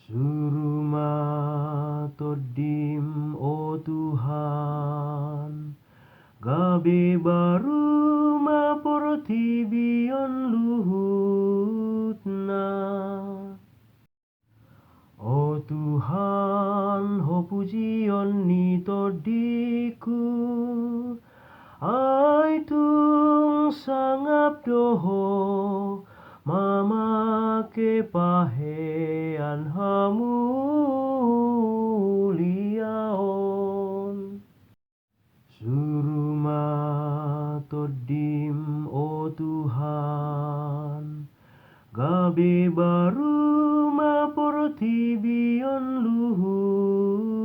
Suruma todim o Tuhan, gabe baru maporti bion luhutna. O Tuhan, ho pujion ni todiku, ai tung sangap doho, mama ke pahean hamuliaon. Suruma todim o Tuhan, gabe baru maporti bion luhutna.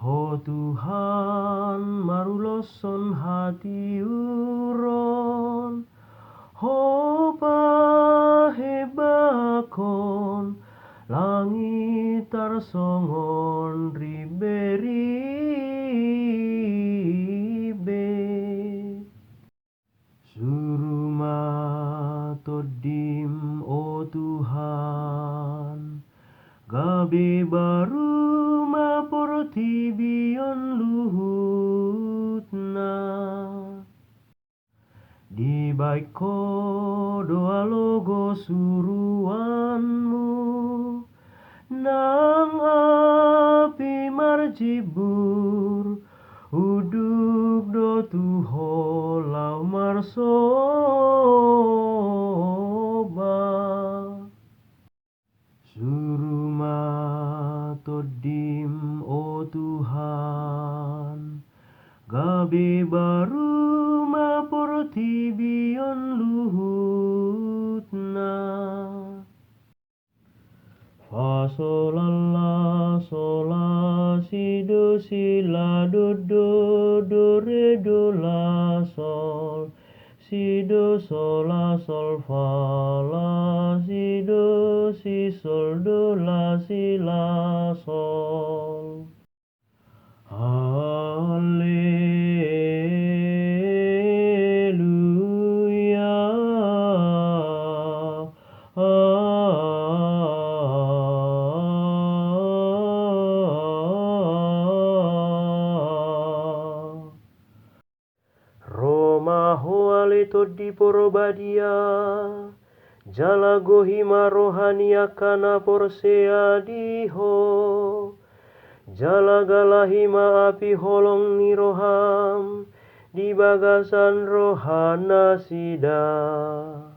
Ho Tuhan, maruloson hati uron, ho pahebakon, langit tarsongon riberibe. Suruma todim o Tuhan, gabe baru maporti bion luhutna. Di baiko doa logo suruanmu, nang api marjibur, uduk do tuho lau marsoba. Suruma todim o Tuhan, gabe baru maporti bion luhutna. Fa sol la sol la si do la do re do la sol, si do sol la sol fa la si do si sol do la si la sol. Haleluya. Roma hoale todi porobadia, jala gohima rohania kana porsea diho, jala galahima api holong ni roham, di bagasan rohana sida.